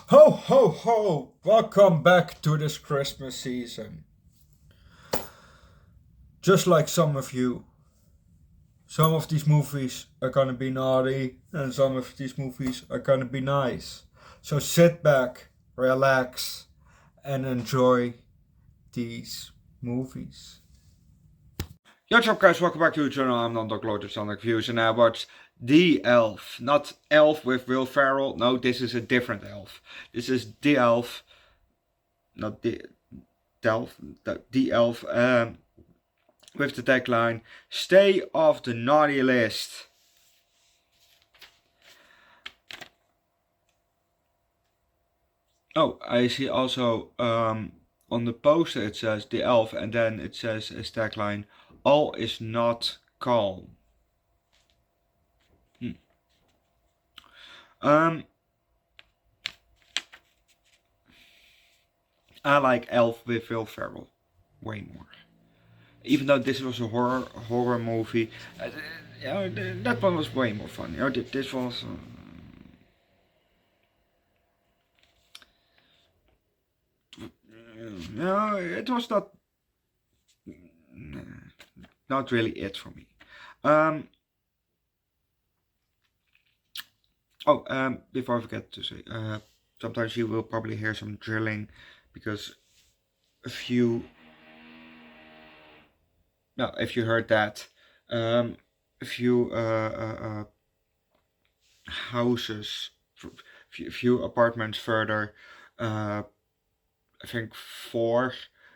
Ho ho ho! Welcome back to this Christmas season. Just like some of you, some of these movies are gonna be naughty and some of these movies are gonna be nice. So sit back, relax, and enjoy these movies. Yo, what's up, guys? Welcome back to the channel. I'm Underdog Reacts, Views, and I watched The Elf. Not Elf with Will Ferrell. No, this is a different elf. This is The Elf. Not the Elf. With the tagline, "Stay off the naughty list." Oh, I see also on the poster it says The Elf, and then it says as tagline, "All is not calm." Hmm. Um, I like Elf with Will Ferrell way more. Even though this was a horror movie, that one was way more fun. This was. No, it was not really it for me. Um, before I forget to say, sometimes you will probably hear some drilling because a few. No, if you heard that, a few houses, few apartments further, I think four,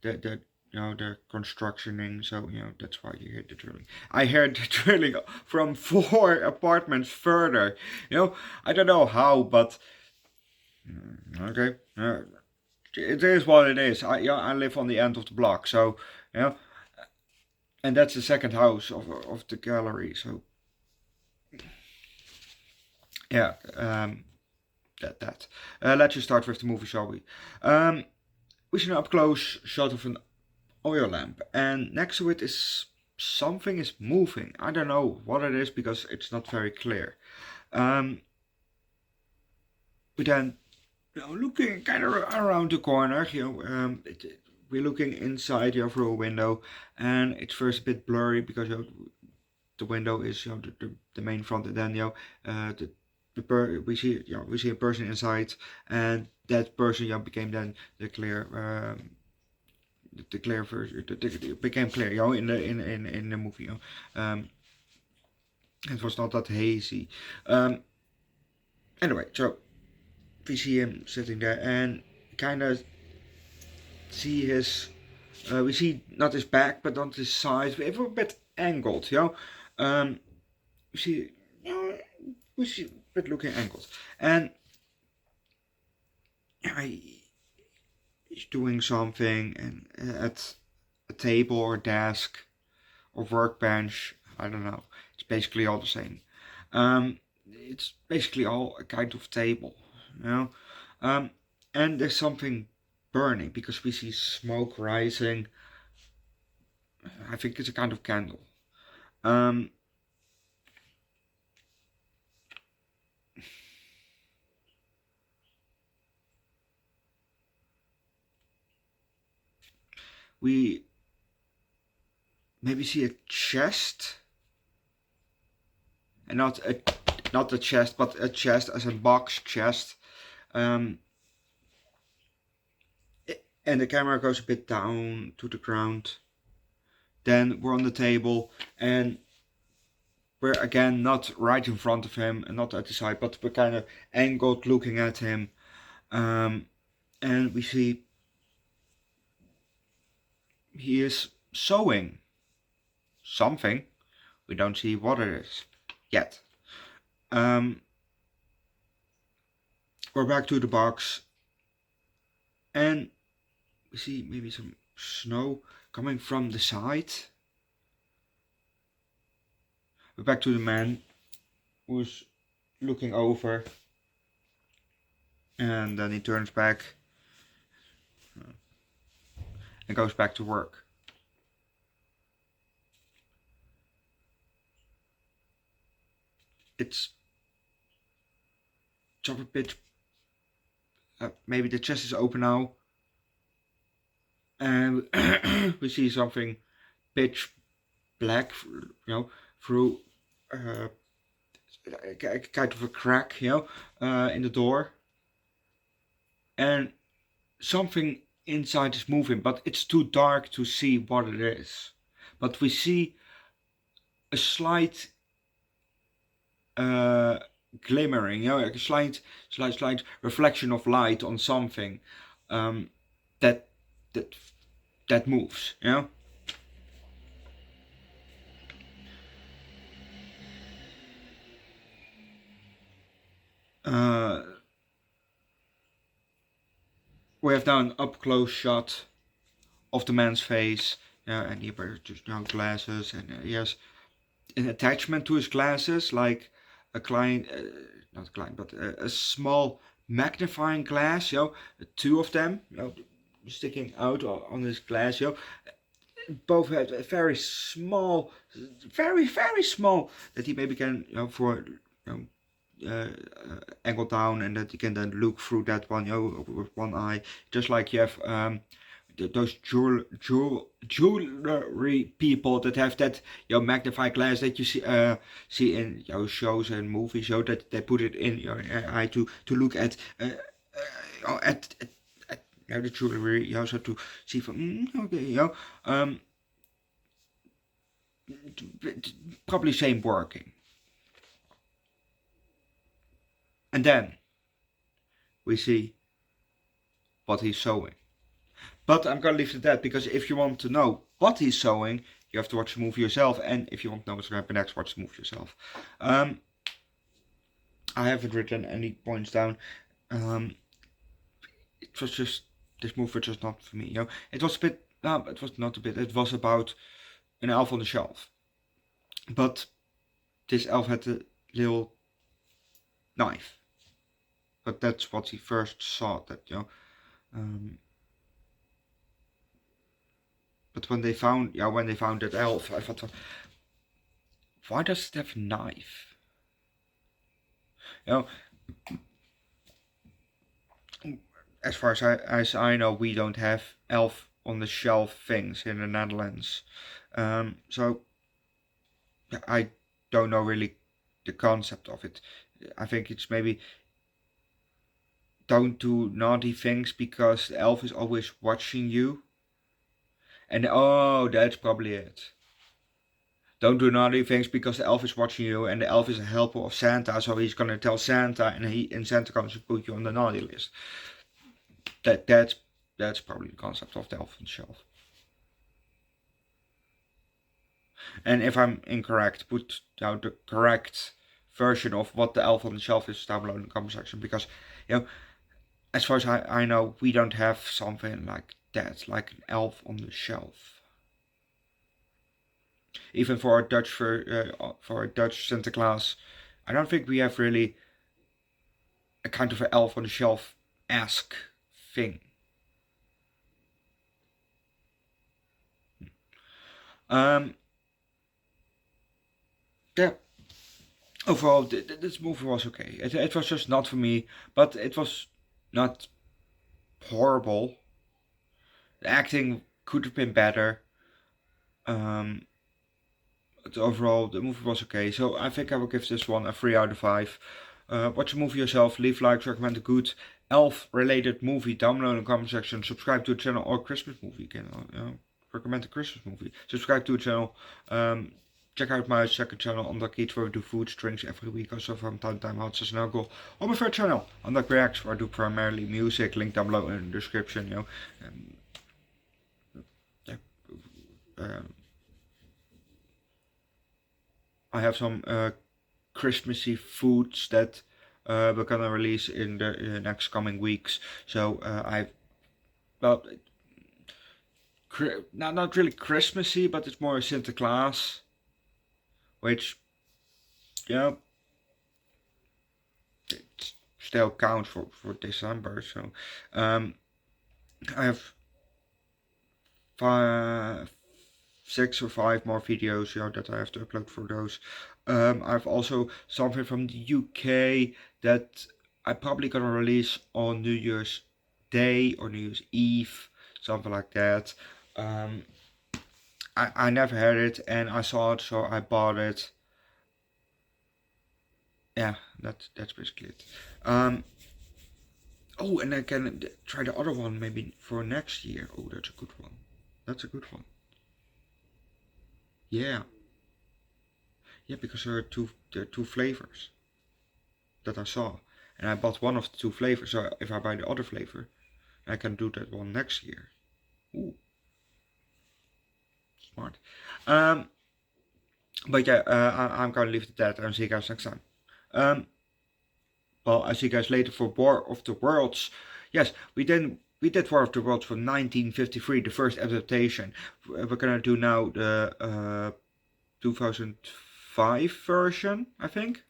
that they're constructioning, so that's why you hear the drilling. I heard the drilling from four apartments further. I don't know how, but okay. It is what it is. I live on the end of the block, so and that's the second house of the gallery. So yeah, that. Let's just start with the movie, shall we? We see an up close shot of an oil lamp, and next to it is something is moving. I don't know what it is because it's not very clear. We then looking kind of around the corner, we're looking inside through a window, and it's first a bit blurry because the window is the main front, and then we see a person inside, and that person became then the clear the clear version. It became clear, in the movie. It was not that hazy. Anyway, so we see him sitting there and kind of see his. We see not his back, but on his side. We're a bit angled, we see, we see a bit looking angled, and he's doing something and at a table or desk or workbench. I don't know. It's basically all the same. It's basically all a kind of table, you know. And there's something burning because we see smoke rising. I think it's a kind of candle. Um, we maybe see a chest, and not a chest, but a chest as a box chest. Um, and the camera goes a bit down to the ground. Then we're on the table, and we're again not right in front of him and not at the side, but we're kind of angled looking at him. And we see he is sewing something. We don't see what it is yet. We're back to the box, and we see maybe some snow coming from the side. We're back to the man who's looking over, and then he turns back and goes back to work. It's a bit maybe the chest is open now, and we see something pitch black, through kind of a crack, in the door, and something inside is moving, but it's too dark to see what it is. But we see a slight glimmering, like a slight reflection of light on something, that that that moves, We have now an up close shot of the man's face, and he wears just glasses, and he has an attachment to his glasses, like a client, not a client, but a small magnifying glass, two of them, sticking out on his glass, both have a very small, very small, that he maybe can, for, angle down, and that you can then look through that one, with one eye, just like you have those jewelry people that have that magnifying glass that you see in shows and movies, that they put it in your eye to look at the jewelry, so to see from okay, probably same working. And then we see what he's sewing. But I'm gonna leave it at that, because if you want to know what he's sewing, you have to watch the movie yourself. And if you want to know what's gonna happen next, watch the movie yourself. I haven't written any points down. It was just, this movie was just not for me. It was a bit. No, it was not a bit. It was about an elf on the shelf. But this elf had a little knife. But that's what he first saw. That But when they found that elf, I thought, why does it have a knife? As far as I know, we don't have elf on the shelf things in the Netherlands. So I don't know really the concept of it. I think it's maybe don't do naughty things because the elf is always watching you. And that's probably it. Don't do naughty things because the elf is watching you, and the elf is a helper of Santa, so he's gonna tell Santa, and Santa comes to put you on the naughty list. That's probably the concept of the elf on the shelf. And if I'm incorrect, put down the correct version of what the elf on the shelf is down below in the comment section, because as far as I know, we don't have something like that, like an elf on the shelf. Even for a Dutch Santa Claus, I don't think we have really a kind of an elf on the shelf-esque thing. Yeah. Overall, this movie was okay. It was just not for me, but it was not horrible. The acting could have been better. But overall, the movie was okay. So I think I will give this one a 3 out of 5. Watch the movie yourself. Leave likes. Recommend a good elf-related movie down below in the comment section. Subscribe to the channel, or Christmas movie. Recommend a Christmas movie. Subscribe to the channel. Check out my second channel, Underdog Eats, where we do food drinks every week. Also from time to time, hot sauce and alcohol. On my third channel, Underdog Reacts, where I do primarily music. Link down below in the description. I have some Christmassy foods that we're gonna release in the next coming weeks. So not really Christmassy, but it's more Santa Claus, which it still counts for December. So I have 6 or 5 more videos that I have to upload for those. I've also something from the UK that I probably gonna release on New Year's Day or New Year's Eve, something like that. Um, I never had it and I saw it, so I bought it. Yeah, that's basically it. Um, oh, and I can try the other one maybe for next year. Oh, that's a good one. That's a good one. Yeah, yeah, because there are two flavors that I saw, and I bought one of the two flavors. So if I buy the other flavor, I can do that one next year. Ooh, smart. Um, but yeah, I'm gonna leave it at that and see you guys next time. Um, well, I'll see you guys later for War of the Worlds. Yes, we did War of the Worlds from 1953, the first adaptation. We're gonna do now the 2005 version, I think,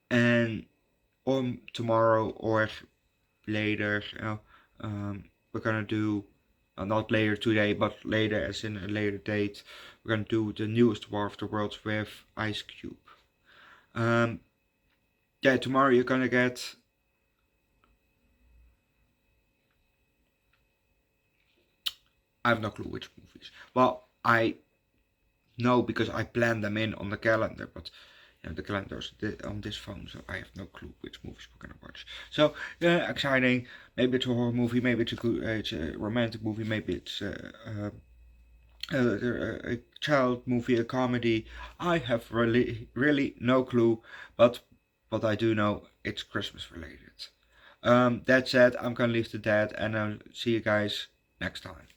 and on tomorrow or later, we're gonna do not later today, but later, as in a later date. We're gonna do the newest War of the Worlds with Ice Cube. Um, yeah, tomorrow you're gonna get. I have no clue which movies. Well, I know because I plan them in on the calendar, but the calendar's on this phone, so I have no clue which movies we're gonna watch. So yeah, exciting. Maybe it's a horror movie, maybe it's a romantic movie, maybe it's a child movie, a comedy. I have really no clue, but I do know it's Christmas related. That said, I'm gonna leave it at that, and I'll see you guys next time.